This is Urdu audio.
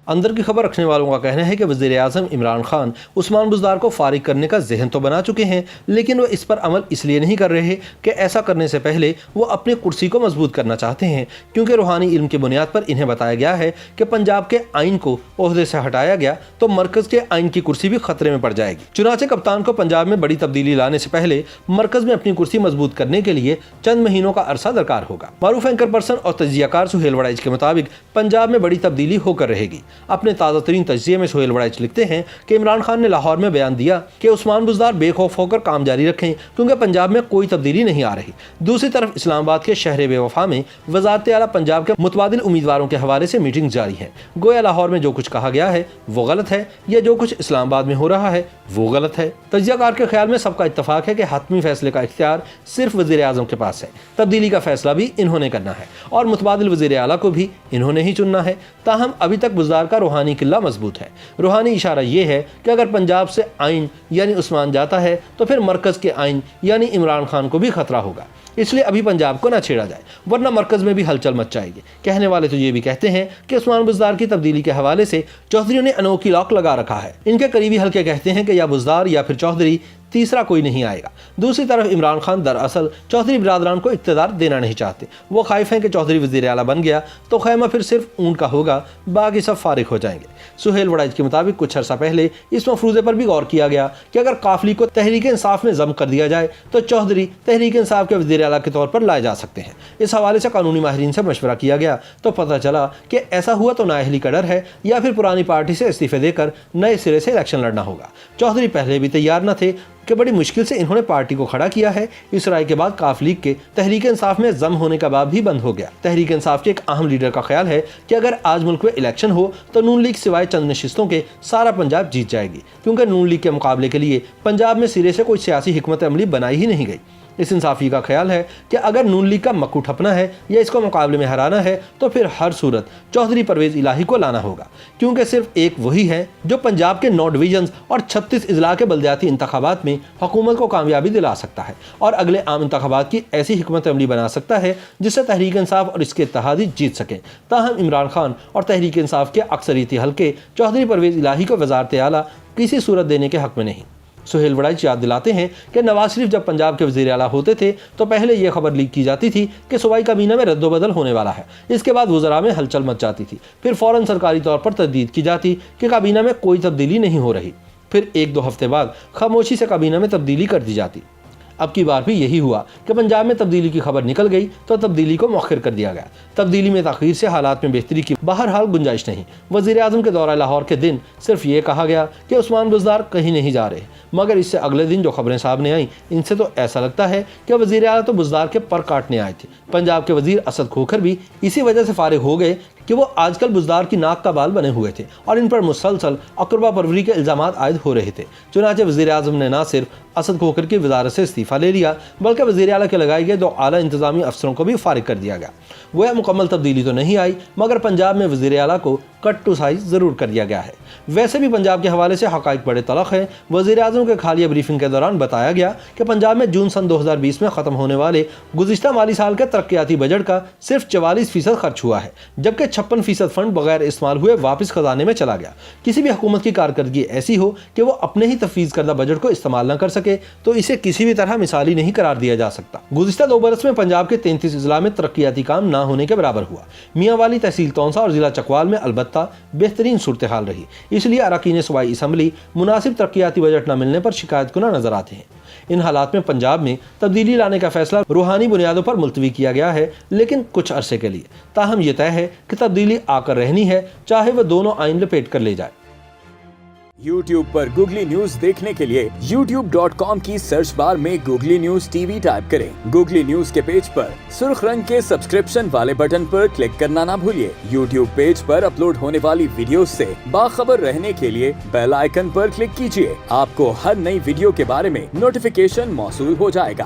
اندر کی خبر رکھنے والوں کا کہنا ہے کہ وزیر اعظم عمران خان عثمان بزدار کو فارغ کرنے کا ذہن تو بنا چکے ہیں، لیکن وہ اس پر عمل اس لیے نہیں کر رہے کہ ایسا کرنے سے پہلے وہ اپنی کرسی کو مضبوط کرنا چاہتے ہیں، کیونکہ روحانی علم کی بنیاد پر انہیں بتایا گیا ہے کہ پنجاب کے آئین کو عہدے سے ہٹایا گیا تو مرکز کے آئین کی کرسی بھی خطرے میں پڑ جائے گی۔ چنانچہ کپتان کو پنجاب میں بڑی تبدیلی لانے سے پہلے مرکز میں اپنی کرسی مضبوط کرنے کے لیے چند مہینوں کا عرصہ درکار ہوگا۔ معروف اینکر پرسن اور تجزیہ کار سہیل وڑائچ کے مطابق پنجاب میں بڑی تبدیلی ہو کر رہے گی۔ اپنے تازہ ترین تجزیے میں سہیل وڑائچ لکھتے ہیں کہ عمران خان نے لاہور میں بیان دیا کہ عثمان بزدار بے خوف ہو کر کام جاری رکھیں کیونکہ پنجاب میں کوئی تبدیلی نہیں آ رہی۔ دوسری طرف اسلام آباد کے شہر بے وفا میں وزارت اعلیٰ پنجاب کے متبادل امیدواروں کے حوالے سے میٹنگ جاری ہے۔ گویا لاہور میں جو کچھ کہا گیا ہے وہ غلط ہے، یا جو کچھ اسلام آباد میں ہو رہا ہے وہ غلط ہے۔ تجزیہ کار کے خیال میں سب کا اتفاق ہے کہ حتمی فیصلے کا اختیار صرف وزیر اعظم کے پاس ہے، تبدیلی کا فیصلہ بھی انہوں نے کرنا ہے اور متبادل وزیر اعلیٰ کو بھی انہوں نے ہی چننا ہے۔ تاہم ابھی تک بزدار کا روحانی قلعہ مضبوط ہے۔ روحانی اشارہ یہ ہے کہ اگر پنجاب سے آئین یعنی عثمان جاتا ہے تو پھر مرکز کے آئین یعنی عمران خان کو بھی خطرہ ہوگا، اس لیے ابھی پنجاب کو نہ چھیڑا جائے ورنہ مرکز میں بھی ہلچل مچ جائے گی۔ کہنے والے تو یہ بھی کہتے ہیں کہ عثمان بزدار کی تبدیلی کے حوالے سے چودھریوں نے انوکھی لاک لگا رکھا ہے۔ ان کے قریبی حلقے کہتے ہیں کہ یا بزدار یا پھر چودھری، تیسرا کوئی نہیں آئے گا۔ دوسری طرف عمران خان دراصل چودھری برادران کو اقتدار دینا نہیں چاہتے۔ وہ خائف ہیں کہ چودھری وزیر اعلیٰ بن گیا تو خیمہ پھر صرف اون کا ہوگا، باقی سب فارغ ہو جائیں گے۔ سہیل وڑائچ کے مطابق کچھ عرصہ پہلے اس مفروضے پر بھی غور کیا گیا کہ اگر قافلی کو تحریک انصاف میں ضم کر دیا جائے تو چودھری تحریک انصاف کے وزیر اعلیٰ کے طور پر لائے جا سکتے ہیں۔ اس حوالے سے قانونی ماہرین سے مشورہ کیا گیا تو پتہ چلا کہ ایسا ہوا تو نااہلی کا ڈر ہے یا پھر پرانی پارٹی سے استعفے دے کر نئے سرے سے الیکشن لڑنا ہوگا۔ چودھری پہلے بھی تیار نہ تھے کہ بڑی مشکل سے انہوں نے پارٹی کو کھڑا کیا ہے۔ اس رائے کے بعد قاف لیگ کے تحریک انصاف میں ضم ہونے کا باب بھی بند ہو گیا۔ تحریک انصاف کے ایک اہم لیڈر کا خیال ہے کہ اگر آج ملک میں الیکشن ہو تو نون لیگ سوائے چند نشستوں کے سارا پنجاب جیت جائے گی، کیونکہ نون لیگ کے مقابلے کے لیے پنجاب میں سرے سے کوئی سیاسی حکمت عملی بنائی ہی نہیں گئی۔ اس انصافی کا خیال ہے کہ اگر نون لیگ کا مکو ٹھپنا ہے یا اس کو مقابلے میں ہرانا ہے تو پھر ہر صورت چودھری پرویز الہی کو لانا ہوگا، کیونکہ صرف ایک وہی ہے جو پنجاب کے 9 ڈویژنز اور 36 اضلاع کے بلدیاتی انتخابات میں حکومت کو کامیابی دلا سکتا ہے اور اگلے عام انتخابات کی ایسی حکمت عملی بنا سکتا ہے جس سے تحریک انصاف اور اس کے اتحادی جیت سکیں۔ تاہم عمران خان اور تحریک انصاف کے اکثریتی حلقے چودھری پرویز الہی کو وزارت اعلیٰ کسی صورت دینے کے حق میں نہیں۔ سہیل وڑائچ یاد دلاتے ہیں کہ نواز شریف جب پنجاب کے وزیر اعلیٰ ہوتے تھے تو پہلے یہ خبر لیک کی جاتی تھی کہ صوبائی کابینہ میں رد و بدل ہونے والا ہے۔ اس کے بعد وزراء میں ہلچل مچ جاتی تھی، پھر فوراً سرکاری طور پر تردید کی جاتی کہ کابینہ میں کوئی تبدیلی نہیں ہو رہی، پھر 1-2 ہفتے بعد خاموشی سے کابینہ میں تبدیلی کر دی جاتی۔ اب کی بار بھی یہی ہوا کہ پنجاب میں تبدیلی کی خبر نکل گئی تو تبدیلی کو مؤخر کر دیا گیا۔ تبدیلی میں تاخیر سے حالات میں بہتری کی بہرحال گنجائش نہیں۔ وزیر اعظم کے دورہ لاہور کے دن صرف یہ کہا گیا کہ عثمان بزدار کہیں نہیں جا رہے، مگر اس سے اگلے دن جو خبریں سامنے آئیں ان سے تو ایسا لگتا ہے کہ وزیر اعلیٰ تو بزدار کے پر کاٹنے آئے تھے۔ پنجاب کے وزیر اسد کھوکھر بھی اسی وجہ سے فارغ ہو گئے کہ وہ آج کل بزدار کی ناک کا بال بنے ہوئے تھے اور ان پر مسلسل اقربا پروری کے الزامات عائد ہو رہے تھے۔ چنانچہ وزیر اعظم نے نہ صرف اسد کھوکھر کی وزارت سے استعفیٰ لے لیا بلکہ وزیر اعلیٰ کے لگائے گئے 2 اعلیٰ انتظامی افسروں کو بھی فارغ کر دیا گیا۔ وہ مکمل تبدیلی تو نہیں آئی مگر پنجاب میں وزیر اعلیٰ کو کٹ ٹو سائز ضرور کر دیا گیا ہے۔ ویسے بھی پنجاب کے حوالے سے حقائق بڑے تلخ ہیں۔ وزیر اعظم کے حالیہ بریفنگ کے دوران بتایا گیا کہ پنجاب میں جون سن 2020 میں ختم ہونے والے گزشتہ مالی سال کے ترقیاتی بجٹ کا صرف 44% خرچ ہوا ہے، جبکہ 56% فنڈ بغیر استعمال ہوئے واپس خزانے میں چلا گیا۔ کسی بھی حکومت کی کارکردگی ایسی ہو کہ وہ اپنے ہی تفویض کردہ بجٹ کو استعمال نہ کر سکے تو اسے کسی بھی طرح مثالی نہیں قرار دیا جا سکتا۔ گزشتہ 2 برس میں پنجاب کے 33 اضلاع میں ترقیاتی کام نہ ہونے کے برابر ہوا۔ میاں والی، تحصیل تونسا اور ضلع چکوال میں البتہ بہترین صورتحال رہی، اس لیے اراکین صوبائی اسمبلی مناسب ترقیاتی بجٹ نہ ملنے پر شکایت کناں نظر آتے ہیں۔ ان حالات میں پنجاب میں تبدیلی لانے کا فیصلہ روحانی بنیادوں پر ملتوی کیا گیا ہے، لیکن کچھ عرصے کے لیے۔ تاہم یہ طے ہے کہ تبدیلی آ کر رہنی ہے، چاہے وہ دونوں آئین لپیٹ کر لے جائے۔ YouTube پر گوگلی نیوز دیکھنے کے لیے youtube.com کی سرچ بار میں googly news T V type کریں۔ گوگلی نیوز کے پیج پر سرخ رنگ کے سبسکرپشن والے بٹن پر کلک کرنا نہ بھولیے۔ YouTube پیج پر اپلوڈ ہونے والی ویڈیوز سے باخبر رہنے کے لیے بیل آئیکن پر کلک کیجیے۔ آپ کو ہر نئی ویڈیو کے بارے میں نوٹیفیکیشن موصول ہو جائے گا۔